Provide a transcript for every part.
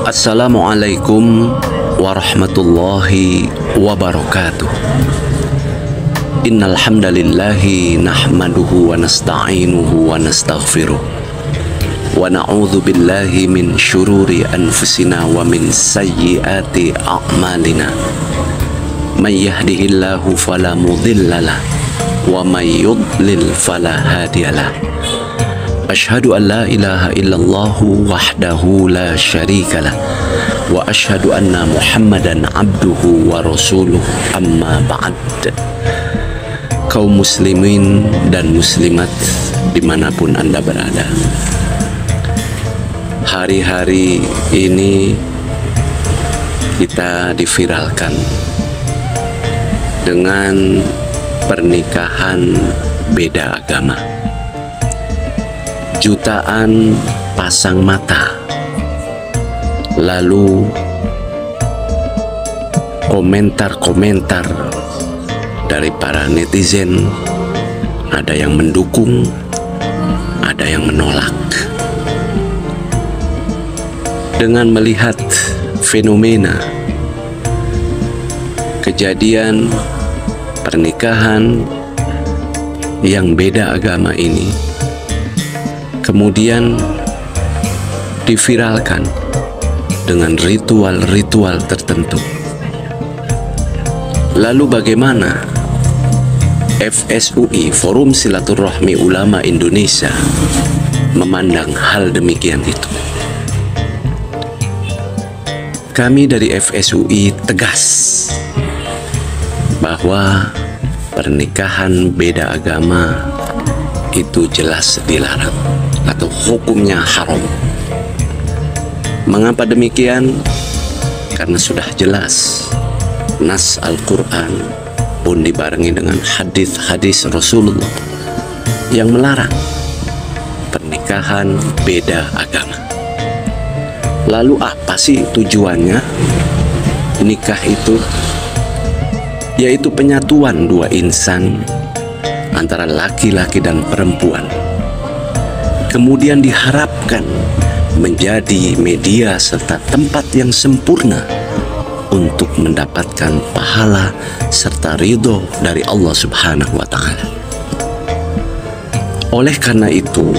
Assalamualaikum warahmatullahi wabarakatuh. Innal hamdalillahi nahmaduhu wa nasta'inuhu wa nastaghfiruh wa na'udzu billahi min syururi anfusina wa min sayyiati a'malina. May yahdihillahu fala mudhillalah wa may yudlil fala hadiyalah. Asyhadu an la ilaha illallah wahdahu la syarikalah wa asyhadu anna Muhammadan abduhu wa rasuluh, amma ba'd. Kaum muslimin dan muslimat dimanapun Anda berada, hari-hari ini kita diviralkan dengan pernikahan beda agama. Jutaan pasang mata, lalu komentar-komentar dari para netizen, ada yang mendukung, ada yang menolak. Dengan melihat fenomena kejadian pernikahan yang beda agama ini, kemudian diviralkan dengan ritual-ritual tertentu. Lalu bagaimana FSUI, Forum Silaturahmi Ulama Indonesia, memandang hal demikian itu? Kami dari FSUI tegas bahwa pernikahan beda agama itu jelas dilarang atau hukumnya haram. Mengapa demikian? Karena sudah jelas nas Al-Quran pun dibarengi dengan hadis-hadis Rasulullah yang melarang pernikahan beda agama. Lalu apa sih tujuannya nikah itu? Yaitu penyatuan dua insan antara laki-laki dan perempuan, kemudian diharapkan menjadi media serta tempat yang sempurna untuk mendapatkan pahala serta ridho dari Allah Subhanahu wa Ta'ala. Oleh karena itu,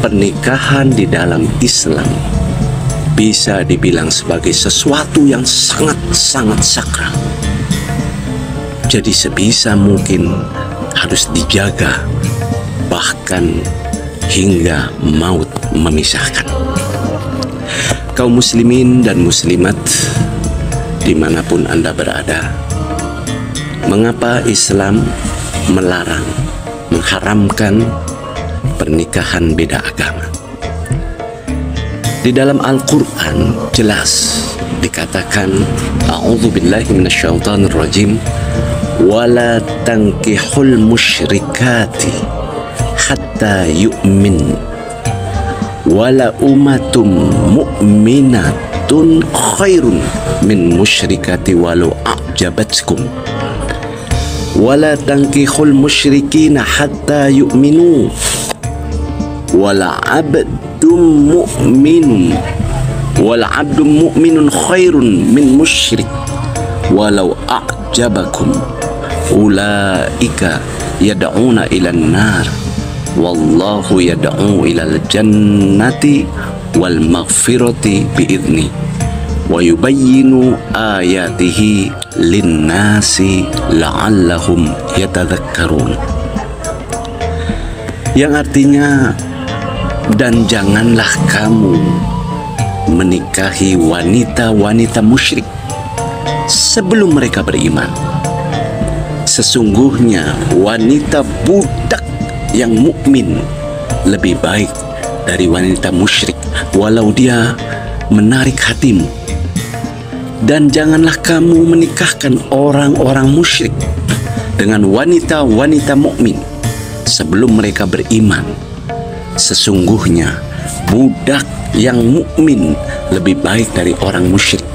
pernikahan di dalam Islam bisa dibilang sebagai sesuatu yang sangat-sangat sakral. Jadi sebisa mungkin harus dijaga, bahkan hingga maut memisahkan. Kaum muslimin dan muslimat dimanapun Anda berada, mengapa Islam melarang, mengharamkan pernikahan beda agama? Di dalam Al-Quran jelas dikatakan, a'udzubillahi minasyaitonir rajim, wala tankihul musyrikati hatta yu'min wala umatum mu'minatun khairun min musyrikati walau a'jabatkum wala tankihul musyrikina hatta yu'minu wala abdum mu'minun khairun min musyrik walau a'jabakum ulaika yad'una ilan nar wallahu yad'u ilal jannati wal maghfirati bi'izni wa yubayyinu ayatihi linnasi la'allahum yatadhakkarun, yang artinya, dan janganlah kamu menikahi wanita-wanita musyrik sebelum mereka beriman. Sesungguhnya wanita budak yang mukmin lebih baik dari wanita musyrik walau dia menarik hatimu. Dan janganlah kamu menikahkan orang-orang musyrik dengan wanita-wanita mukmin sebelum mereka beriman. Sesungguhnya budak yang mukmin lebih baik dari orang musyrik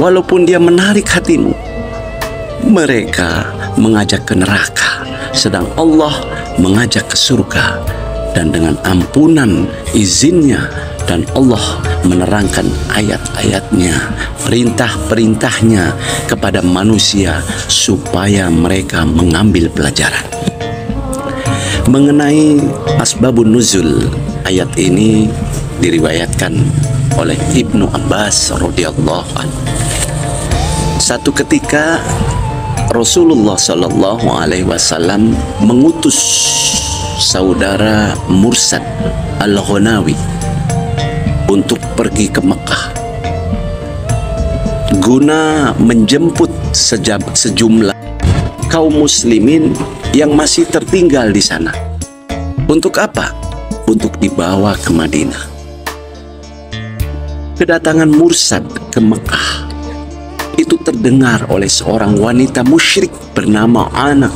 walaupun dia menarik hatimu. Mereka mengajak ke neraka, sedang Allah mengajak ke surga. Dan dengan ampunan izinnya Dan Allah menerangkan ayat-ayatnya, perintah-perintahnya kepada manusia supaya mereka mengambil pelajaran. Mengenai asbabun nuzul, ayat ini diriwayatkan oleh Ibnu Abbas radhiyallahu anhu. Satu ketika Rasulullah Shallallahu Alaihi Wasallam mengutus saudara Mursad Al-Ghanawi untuk pergi ke Mekah guna menjemput sejumlah kaum muslimin yang masih tertinggal di sana. Untuk apa? Untuk dibawa ke Madinah. Kedatangan Mursad ke Mekah itu terdengar oleh seorang wanita musyrik bernama Anak,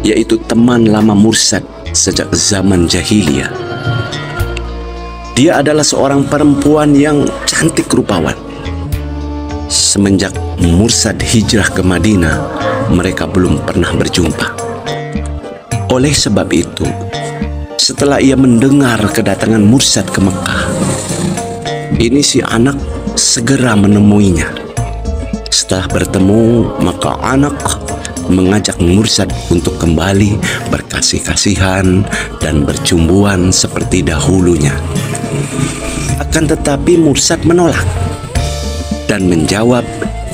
yaitu teman lama Mursad sejak zaman jahiliyah. Dia adalah seorang perempuan yang cantik rupawan. Semenjak Mursad hijrah ke Madinah, mereka belum pernah berjumpa. Oleh sebab itu, setelah ia mendengar kedatangan Mursad ke Mekah, ini si Anak segera menemuinya. Setelah bertemu, maka Anak mengajak Mursad untuk kembali berkasih-kasihan dan bercumbuan seperti dahulunya. Akan tetapi Mursad menolak dan menjawab,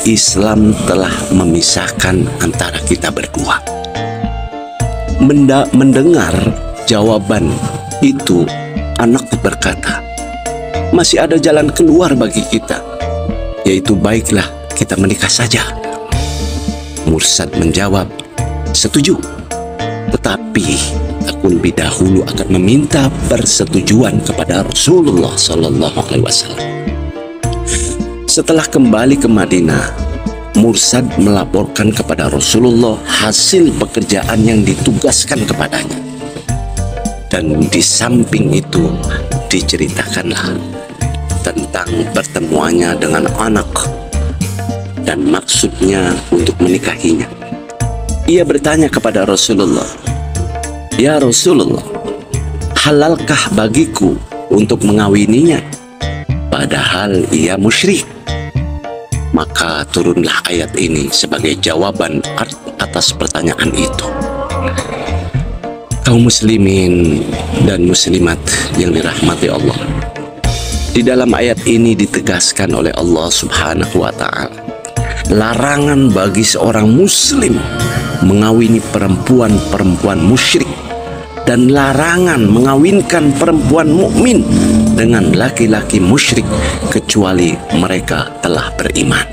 Islam telah memisahkan antara kita berdua. Mendengar jawaban itu, Anak berkata, masih ada jalan keluar bagi kita, yaitu baiklah kita menikah saja. Mursad menjawab, setuju, tetapi aku lebih dahulu akan meminta persetujuan kepada Rasulullah Sallallahu Alaihi Wasallam. Setelah kembali ke Madinah, Mursad melaporkan kepada Rasulullah hasil pekerjaan yang ditugaskan kepadanya. Dan di samping itu diceritakanlah tentang pertemuannya dengan Anak dan maksudnya untuk menikahinya. Ia bertanya kepada Rasulullah, ya Rasulullah, halalkah bagiku untuk mengawininya? Padahal ia musyrik. Maka turunlah ayat ini sebagai jawaban atas pertanyaan itu. Kaum muslimin dan muslimat yang dirahmati Allah, di dalam ayat ini ditegaskan oleh Allah Subhanahu wa Ta'ala larangan bagi seorang muslim mengawini perempuan-perempuan musyrik, dan larangan mengawinkan perempuan mukmin dengan laki-laki musyrik kecuali mereka telah beriman.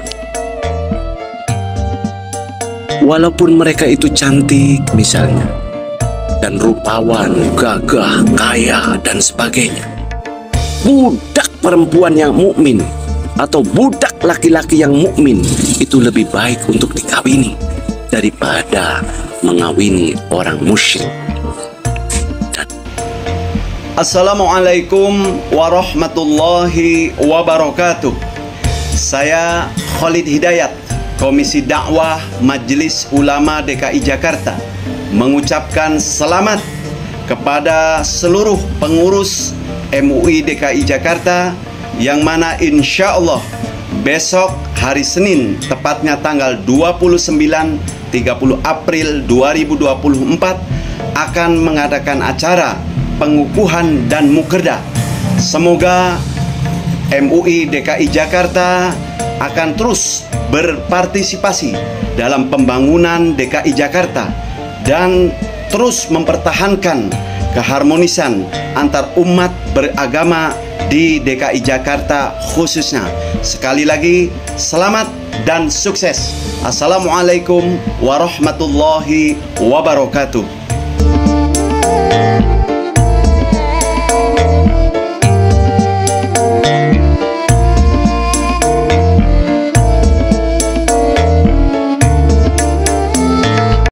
Walaupun mereka itu cantik misalnya, dan rupawan, gagah, kaya, dan sebagainya, budak perempuan yang mukmin atau budak laki-laki yang mukmin itu lebih baik untuk dikawini daripada mengawini orang musyrik. Assalamualaikum warahmatullahi wabarakatuh. Saya Khalid Hidayat, Komisi Dakwah Majelis Ulama DKI Jakarta, mengucapkan selamat kepada seluruh pengurus MUI DKI Jakarta, yang mana insya Allah besok hari Senin, tepatnya tanggal 29-30 April 2024, akan mengadakan acara pengukuhan dan mukerda. Semoga MUI DKI Jakarta akan terus berpartisipasi dalam pembangunan DKI Jakarta dan terus mempertahankan keharmonisan antar umat beragama di DKI Jakarta khususnya. Sekali lagi, selamat dan sukses. Assalamualaikum warahmatullahi wabarakatuh.